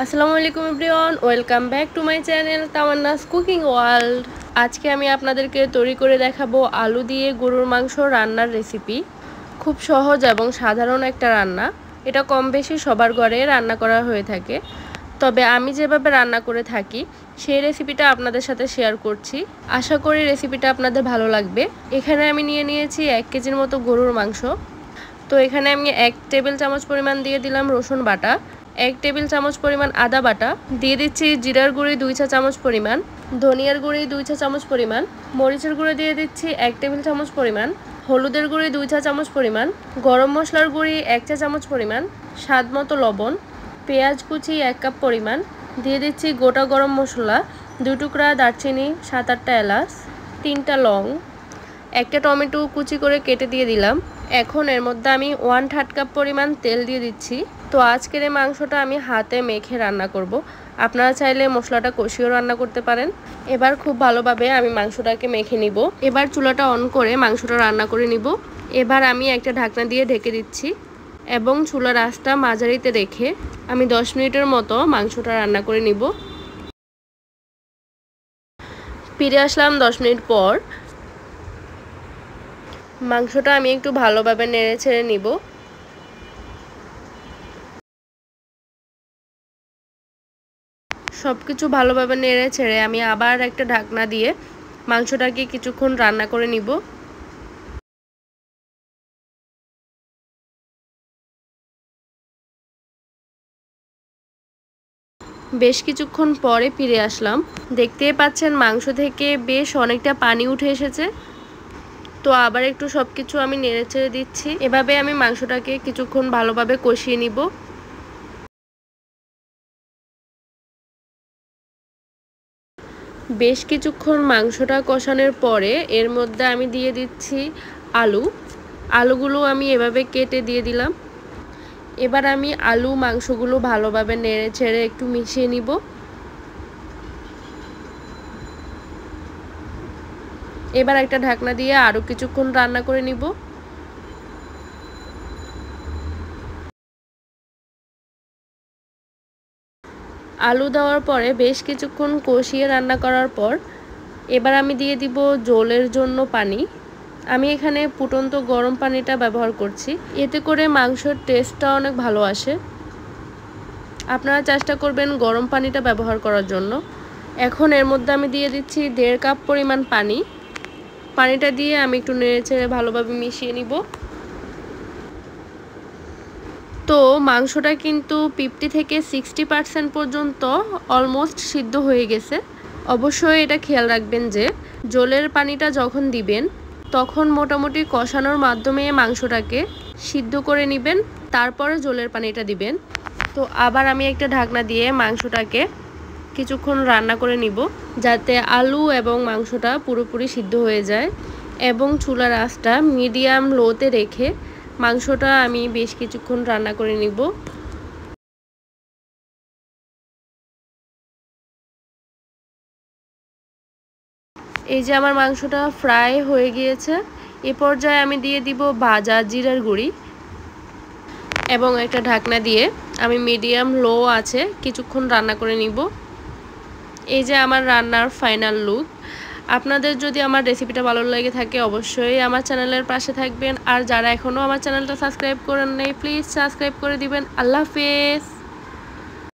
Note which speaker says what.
Speaker 1: আসসালামু আলাইকুম everyone, welcome back to my channel Tamanna's cooking world. আজকে আমি আপনাদেরকে তৈরি করে দেখাবো আলু দিয়ে গরুর মাংস রান্নার রেসিপি। খুব সহজ এবং সাধারণ একটা রান্না। এটা কম বেশি সবার ঘরে রান্না করা হয়ে থাকে, তবে আমি যেভাবে রান্না করে থাকি সেই রেসিপিটা আপনাদের সাথে শেয়ার করছি। আশা করি রেসিপিটা আপনাদের ভালো লাগবে। এখানে আমি নিয়ে নিয়েছি 1 কেজির মতো গরুর মাংস। তো এখানে আমি 1 টেবিল চামচ পরিমাণ দিয়ে দিলাম রসুন বাটা, 1 টেবিল চামচ পরিমাণ আদা বাটা, দিয়ে দিচ্ছি জিরার গুঁড়ি 2 চা চামচ পরিমাণ, ধনিয়ার গুঁড়ি 2 চা চামচ পরিমাণ, মরিচের গুঁড়ি দিয়ে দিচ্ছি 1 টেবিল চামচ পরিমাণ, হলুদের গুঁড়ি 2 চা চামচ পরিমাণ, গরম মশলার গুঁড়ি 1 চা চামচ পরিমাণ, স্বাদ মতো লবণ, পেঁয়াজ কুচি 1 কাপ পরিমাণ, দিয়ে দিচ্ছি গোটা গরম মশলা 2 টুকরা দারচিনি, 7-8টা এলাচ, 3টা লং, একটা টমেটো কুচি করে কেটে দিয়ে দিলাম। এখন এর মধ্যে আমি 1/3 কাপ পরিমাণ তেল দিয়ে দিচ্ছি। তো আজকের এই মাংসটা আমি হাতে মেখে রান্না করব। আপনারা চাইলে মশলাটা কষিয়েও রান্না করতে পারেন। এবার খুব ভালোভাবে আমি মাংসটাকে মেখে নিব। এবার চুলাটা অন করে মাংসটা রান্না করে নিব। এবার আমি একটা ঢাকনা দিয়ে ঢেকে দিচ্ছি এবং চুলার আঁচটা মাঝারিতে রেখে আমি 10 মিনিটের মতো মাংসটা রান্না করে নিব। ফিরে আসলাম 10 মিনিট পর। মাংসটা আমি একটু ভালোভাবে নেড়ে ছেড়ে নিব। সবকিছু ভালোভাবে নেড়ে ছেড়ে আমি আবার একটা ঢাকনা দিয়ে মাংসটাকে কিছুক্ষণ রান্না করে নিব। বেশ কিছুক্ষণ পরে ফিরে আসলাম। দেখতেই পাচ্ছেন মাংস থেকে বেশ অনেকটা পানি উঠে এসেছে। তো আবার একটু সবকিছু আমি নেড়ে ছেড়ে দিচ্ছি। এভাবে আমি মাংসটাকে কিছুক্ষণ ভালোভাবে কষিয়ে নিব। বেশ কিছুক্ষণ মাংসটা কষানোর পরে এর মধ্যে আমি দিয়ে দিচ্ছি আলুগুলো আমি এভাবে কেটে দিয়ে দিলাম। এবার আমি আলু মাংসগুলো ভালোভাবে নেড়ে ছেড়ে একটু মিশিয়ে নিব। এবার একটা ঢাকনা দিয়ে আরও কিছুক্ষণ রান্না করে নিব। আলু দেওয়ার পরে বেশ কিছুক্ষণ কষিয়ে রান্না করার পর এবার আমি দিয়ে দিব ঝোলের জন্য পানি। আমি এখানে ফুটন্ত গরম পানিটা ব্যবহার করছি, এতে করে মাংসের টেস্টটা অনেক ভালো আসে। আপনারা চেষ্টা করবেন গরম পানিটা ব্যবহার করার জন্য। এখন এর মধ্যে আমি দিয়ে দিচ্ছি 1.5 কাপ পরিমাণ পানি। পানিটা দিয়ে আমি একটু নেড়ে ছেড়ে ভালোভাবে মিশিয়ে নিব। তো মাংসটা কিন্তু 50 থেকে 60% পর্যন্ত অলমোস্ট সিদ্ধ হয়ে গেছে। অবশ্যই এটা খেয়াল রাখবেন যে ঝোলের পানিটা যখন দিবেন তখন মোটামুটি কষানোর মাধ্যমে মাংসটাকে সিদ্ধ করে নেবেন, তারপরে ঝোলের পানিটা দিবেন। তো আবার আমি একটা ঢাকনা দিয়ে মাংসটাকে কিছুক্ষণ রান্না করে নিব, যাতে আলু এবং মাংসটা পুরোপুরি সিদ্ধ হয়ে যায়। এবং চুলার আঁচটা মিডিয়াম লোতে রেখে মাংসটা আমি বেশ কিছুক্ষণ রান্না করে নিব। এই যে আমার মাংসটা ফ্রাই হয়ে গিয়েছে। এ পর্যায়ে আমি দিয়ে দিব ভাজা জিরার গুঁড়ি এবং একটা ঢাকনা দিয়ে আমি মিডিয়াম লো আছে কিছুক্ষণ রান্না করে নিব। এই যে আমার রান্নার ফাইনাল লুক। আপনাদের যদি আমার রেসিপিটা ভালো লেগে থাকে অবশ্যই আমার চ্যানেলের পাশে থাকবেন, আর যারা এখনও আমার চ্যানেলটা সাবস্ক্রাইব করেন নাই প্লিজ সাবস্ক্রাইব করে দিবেন। আল্লাহ হাফেজ।